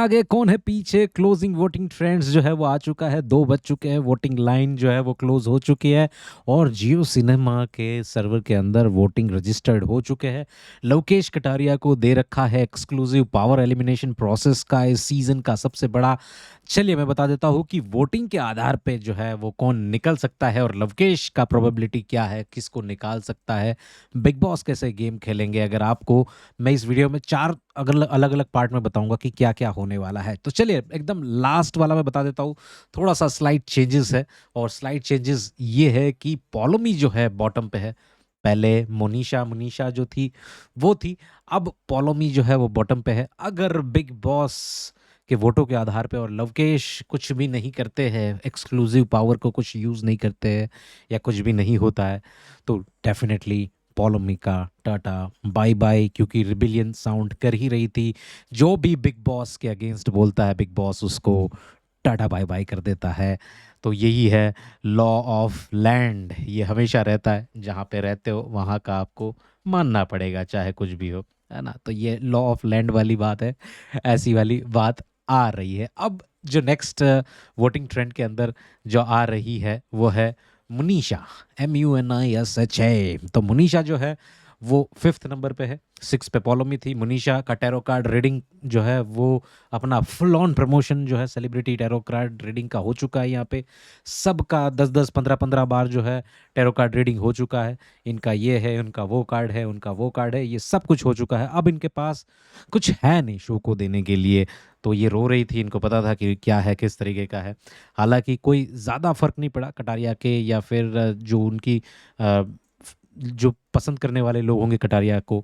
आगे कौन है पीछे। क्लोजिंग वोटिंग ट्रेंड्स जो है वो आ चुका है, 2 बज चुके हैं, वोटिंग लाइन जो है वो क्लोज हो चुकी है और जियो सिनेमा के सर्वर के अंदर वोटिंग रजिस्टर्ड हो चुके हैं। लवकेश कटारिया को दे रखा है एक्सक्लूसिव पावर एलिमिनेशन प्रोसेस का इस सीजन का सबसे बड़ा। चलिए मैं बता देता हूँ कि वोटिंग के आधार पे जो है वो कौन निकल सकता है और लवकेश का प्रोबेबिलिटी क्या है, किसको निकाल सकता है, बिग बॉस कैसे गेम खेलेंगे। अगर आपको मैं इस वीडियो में 4 अगर अलग अलग पार्ट में बताऊंगा कि क्या क्या होने वाला है। तो चलिए एकदम लास्ट वाला मैं बता देता हूँ। थोड़ा सा स्लाइड चेंजेस है और स्लाइड चेंजेस ये है कि पॉलोमी जो है बॉटम पे है। पहले मोनिशा मुनीशा जो थी वो थी, अब पॉलोमी जो है वो बॉटम पे है। अगर बिग बॉस के वोटों के आधार पे और लवकेश कुछ भी नहीं करते हैं, एक्सक्लूसिव पावर को कुछ यूज़ नहीं करते हैं या कुछ भी नहीं होता है, तो डेफिनेटली पॉलोमिका टाटा बाय बाय, क्योंकि रिबिलियन साउंड कर ही रही थी। जो भी बिग बॉस के अगेंस्ट बोलता है बिग बॉस उसको टाटा बाय बाय कर देता है। तो यही है लॉ ऑफ लैंड, ये हमेशा रहता है, जहाँ पे रहते हो वहाँ का आपको मानना पड़ेगा चाहे कुछ भी हो, है ना। तो ये लॉ ऑफ लैंड वाली बात है, ऐसी वाली बात आ रही है। अब जो नेक्स्ट वोटिंग ट्रेंड के अंदर जो आ रही है वो है मुनीशा, MUNISHA। तो मुनीशा जो है वो 5th नंबर पे है, 6 पे पॉलोमी थी। मुनीशा का टैरो कार्ड रीडिंग जो है वो अपना फुल ऑन प्रमोशन जो है सेलिब्रिटी टैरो कार्ड रीडिंग का हो चुका है। यहाँ पे सबका 10-10 15-15 बार जो है टैरो कार्ड रीडिंग हो चुका है। इनका ये है, उनका वो कार्ड है, उनका वो कार्ड है, ये सब कुछ हो चुका है। अब इनके पास कुछ है नहीं शो को देने के लिए। तो ये रो रही थी, इनको पता था कि क्या है, किस तरीके का है। हालांकि कोई ज़्यादा फर्क नहीं पड़ा कटारिया के या फिर जो उनकी अ, जो पसंद करने वाले लोग होंगे कटारिया को,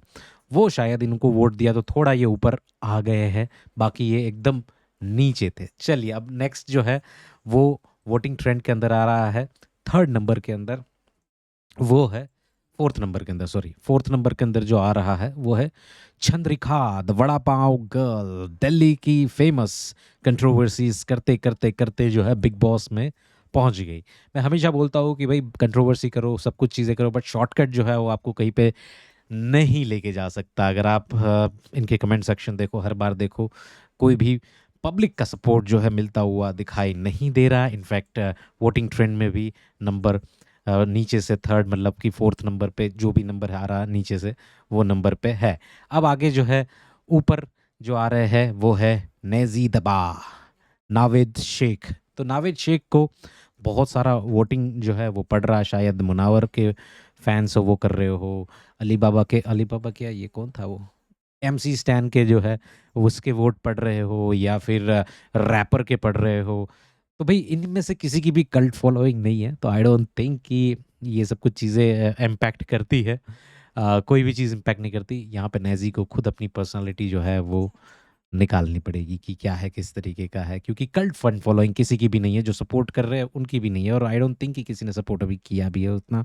वो शायद इनको वोट दिया तो थोड़ा ये ऊपर आ गए हैं। बाकी ये एकदम नीचे थे। चलिए अब नेक्स्ट जो है वो वोटिंग ट्रेंड के अंदर आ रहा है 3rd नंबर के अंदर, वो है 4th नंबर के अंदर, सॉरी 4th नंबर के अंदर जो आ रहा है वो है चंद्रिका द वड़ा पाव गर्ल। दिल्ली की फेमस कंट्रोवर्सीज करते करते करते जो है बिग बॉस में पहुंच गई। मैं हमेशा बोलता हूँ कि भाई कंट्रोवर्सी करो, सब कुछ चीज़ें करो, बट शॉर्टकट जो है वो आपको कहीं पे नहीं लेके जा सकता। अगर आप इनके कमेंट सेक्शन देखो, हर बार देखो, कोई भी पब्लिक का सपोर्ट जो है मिलता हुआ दिखाई नहीं दे रहा। इनफैक्ट वोटिंग ट्रेंड में भी नंबर नीचे से 3rd मतलब कि 4th नंबर पे जो भी नंबर आ रहा नीचे से वो नंबर पे है। अब आगे जो है ऊपर जो आ रहे हैं वो है नेजी दबा, नावेद शेख। तो नावेद शेख को बहुत सारा वोटिंग जो है वो पड़ रहा है, शायद मुनावर के फैंस हो वो कर रहे हो, अली बाबा क्या ये कौन था वो, MC स्टैन के जो है उसके वोट पढ़ रहे हो या फिर रैपर के पढ़ रहे हो। तो भाई इनमें से किसी की भी कल्ट फॉलोइंग नहीं है, तो आई डोंट थिंक कि ये सब कुछ चीज़ें इम्पैक्ट करती है। कोई भी चीज़ इम्पैक्ट नहीं करती। यहाँ पे नेजी को खुद अपनी पर्सनालिटी जो है वो निकालनी पड़ेगी कि क्या है, किस तरीके का है, क्योंकि कल्ट फन फॉलोइंग किसी की भी नहीं है, जो सपोर्ट कर रहे हैं उनकी भी नहीं है, और आई डोंट थिंक कि किसी ने सपोर्ट अभी किया भी है उतना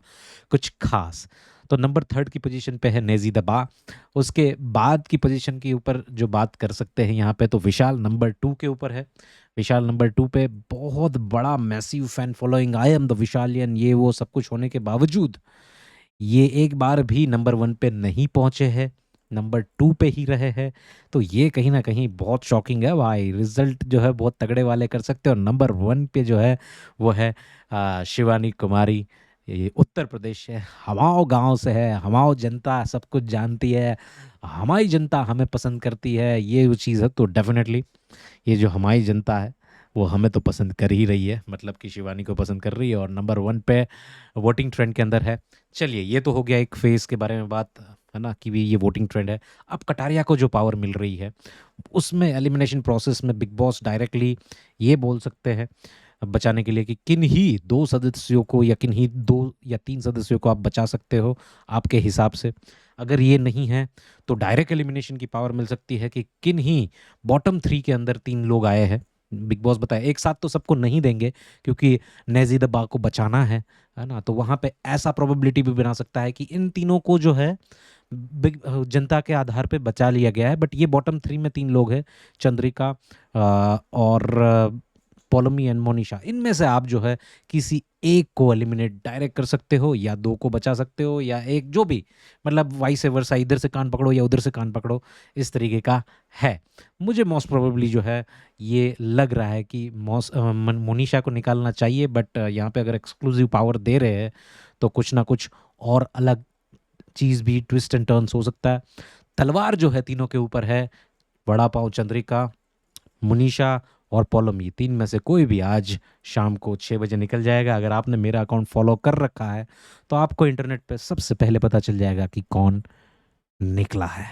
कुछ खास। तो नंबर 3rd की पोजीशन पे है नेजी दबा। उसके बाद की पोजीशन के ऊपर जो बात कर सकते हैं यहाँ पे, तो विशाल नंबर 2 के ऊपर है। विशाल नंबर 2 पे बहुत बड़ा massive fan following, I am the Vishalian, ये वो सब कुछ होने के बावजूद ये एक बार भी नंबर 1 पे नहीं पहुंचे हैं, नंबर 2 पे ही रहे हैं। तो ये कहीं ना कहीं बहुत शॉकिंग है भाई। रिजल्ट जो है बहुत तगड़े वाले कर सकते हैं। और नंबर 1 पे जो है वो है शिवानी कुमारी। ये उत्तर प्रदेश है, हमाओं गांव से है, हमाओं जनता सब कुछ जानती है, हमारी जनता हमें पसंद करती है, ये वो चीज़ है। तो डेफिनेटली ये जो हमारी जनता है वो हमें तो पसंद कर ही रही है, मतलब कि शिवानी को पसंद कर रही है और नंबर 1 पे वोटिंग ट्रेंड के अंदर है। चलिए ये तो हो गया एक फेस के बारे में बात, है ना, कि भी ये वोटिंग ट्रेंड है। अब कटारिया को जो पावर मिल रही है उसमें एलिमिनेशन प्रोसेस में बिग बॉस डायरेक्टली ये बोल सकते हैं बचाने के लिए कि किन ही 2 सदस्यों को या किन ही 2 या 3 सदस्यों को आप बचा सकते हो आपके हिसाब से। अगर ये नहीं है तो डायरेक्ट एलिमिनेशन की पावर मिल सकती है कि किन ही बॉटम 3 के अंदर 3 लोग आए हैं। बिग बॉस बताए एक साथ तो सबको नहीं देंगे, क्योंकि नेजी दबा को बचाना है ना। तो वहाँ पे ऐसा प्रोबेबिलिटी भी बना सकता है कि इन तीनों को जो है बिग जनता के आधार पे बचा लिया गया है। बट ये बॉटम 3 में 3 लोग हैं, चंद्रिका और पोलोमी एंड मोनिशा, इनमें से आप जो है किसी एक को एलिमिनेट डायरेक्ट कर सकते हो, या दो को बचा सकते हो, या एक, जो भी, मतलब वाइस वर्सा, इधर से कान पकड़ो या उधर से कान पकड़ो, इस तरीके का है। मुझे मोस्ट प्रोबेबली जो है ये लग रहा है कि मोनिशा को निकालना चाहिए, बट यहाँ पे अगर एक्सक्लूसिव पावर दे रहे हैं तो कुछ ना कुछ और अलग चीज़ भी, ट्विस्ट एंड टर्न्स हो सकता है। तलवार जो है तीनों के ऊपर है, वड़ा पाव चंद्रिका, मुनीशा और पोलम, ये तीन में से कोई भी आज शाम को 6 बजे निकल जाएगा। अगर आपने मेरा अकाउंट फॉलो कर रखा है तो आपको इंटरनेट पे सबसे पहले पता चल जाएगा कि कौन निकला है।